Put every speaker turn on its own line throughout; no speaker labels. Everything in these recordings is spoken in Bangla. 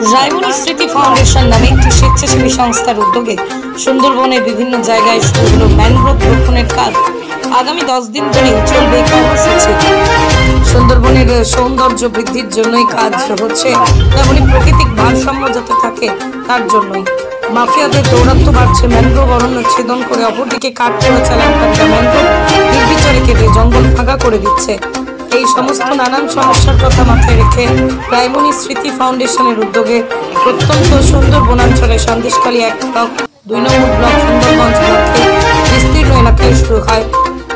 রায়মণি স্মৃতি ফাউন্ডেশন নামে একটি স্বেচ্ছাসেবী সংস্থার উদ্যোগে সুন্দরবনের বিভিন্ন জায়গায় শুরু হলো ম্যানগ্রোভ রোপণের কাজ। আগামী 10 দিন ধরে চলবে এই কর্মসূচি। সুন্দরবনের সৌন্দর্য বৃদ্ধির জন্যই কাজ হচ্ছে, তেমনি প্রাকৃতিক ভারসাম্য যাতে থাকে তার জন্যই। মাফিয়াদের দৌরাত্ম্য বাড়ছে, ম্যানগ্রোভ অরণ্য ছেদন করে অপরদিকে কাঠ পোড়া চালানকারীরা ম্যানগ্রোভ নির্বিচারে কেটে জঙ্গল ফাঁকা করে দিচ্ছে। এই সমস্ত নানান সমস্যার কথা মাথায় রেখে রায়মণি স্মৃতি ফাউন্ডেশনের উদ্যোগে প্রত্যন্ত সুন্দর বনাঞ্চলে সন্দেশখালী 1 ব্লক, 2 নম্বর ব্লক সুন্দরগঞ্জ ব্লকে বিস্তীর্ণ এলাকায় শুরু হয়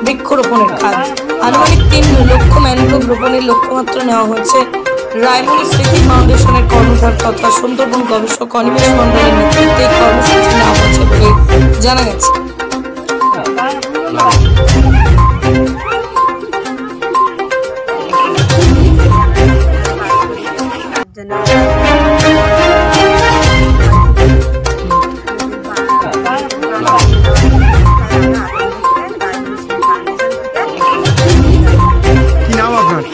বৃক্ষরোপণের কাজ। আনুমানিক 3 লক্ষ ম্যানগ্রোভ রোপণের লক্ষ্যমাত্রা নেওয়া হয়েছে। রায়মণি স্মৃতি ফাউন্ডেশনের কর্ণধার তথা সুন্দরবন গবেষক অনিমেষ মণ্ডলের নেতৃত্বে এই কর্মসূচি নেওয়া হয়েছে বলে জানা গেছে।
কি নাম আপনার?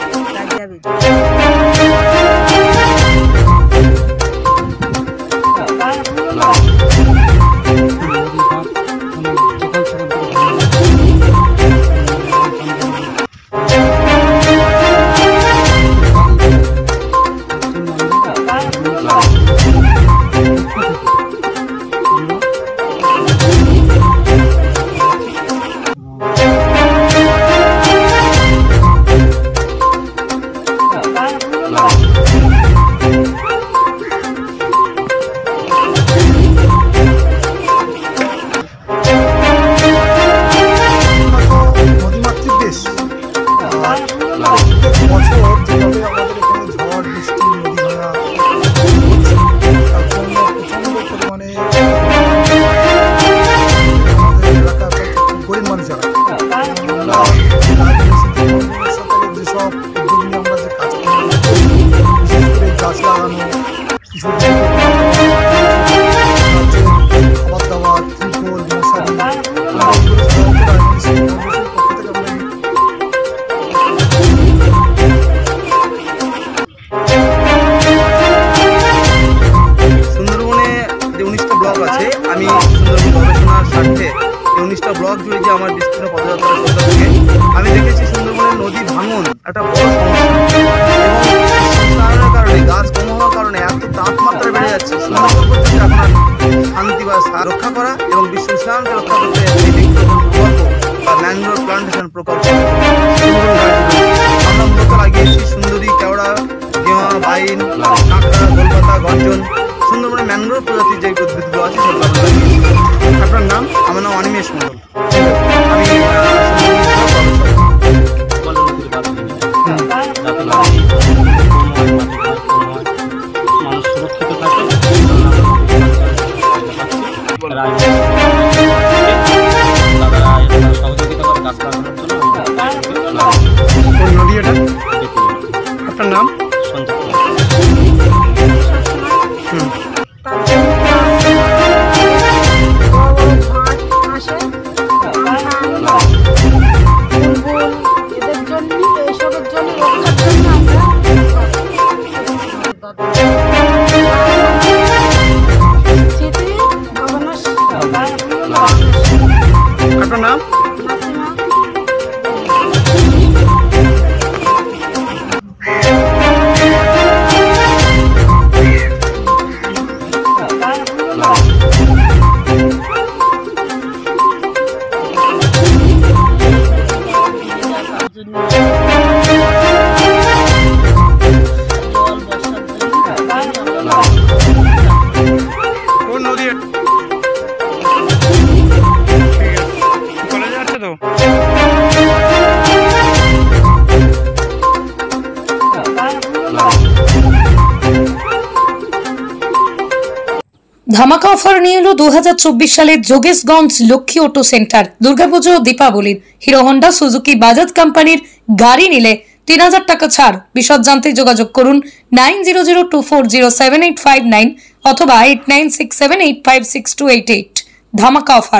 আমি সুন্দরবন গবেষণার স্বার্থে 19টা ব্লক জুড়ে যে আমার বিস্তীর্ণ পদযাত্রা সত্তা থেকে আমি দেখেছি সুন্দরবনের নদী ভাঙন একটা বড় সমস্যা, এবং কারণে গাছ কম হওয়ার কারণে এত তাপমাত্রা বেড়ে যাচ্ছে। সুন্দরবন পর্যন্ত এখন শান্তি বা রক্ষা করা এবং বিশ্ব উষ্ণায়নকে রক্ষা করতে এই বৃক্ষরোপণ প্রকল্প বা ম্যানগ্রোভ প্লান্টেশন প্রকল্প আমরা মূলত লাগিয়েছি সুন্দরী, কেওড়া, গেওয়া, বাইন, কাঁকড়া, গোলপাতা, গর্জন, সুন্দরবনে ম্যানগ্রোভ প্রজাতির যে উদ্ভিদগুলো আছে সেগুলো আমরা লাগিয়েছি। আপনার নাম? আমার নাম অনিমেষ মণ্ডল। কোন নদী এটা? আপনার নাম? আপনার নাম? কোন নদী? কলেজে আছে তো?
ধামাকা অফার নিয়ে এলো 2024 সালের যোগেশগঞ্জ লক্ষ্মী অটো সেন্টার। দুর্গাপুজো ও দীপাবলির হিরো হন্ডা, সুজুকি, বাজাজ কোম্পানির গাড়ি নিলে 3000 টাকা ছাড়। বিশদ জানতে যোগাযোগ করুন 9002407859 অথবা 8967856288। ধামাকা অফার।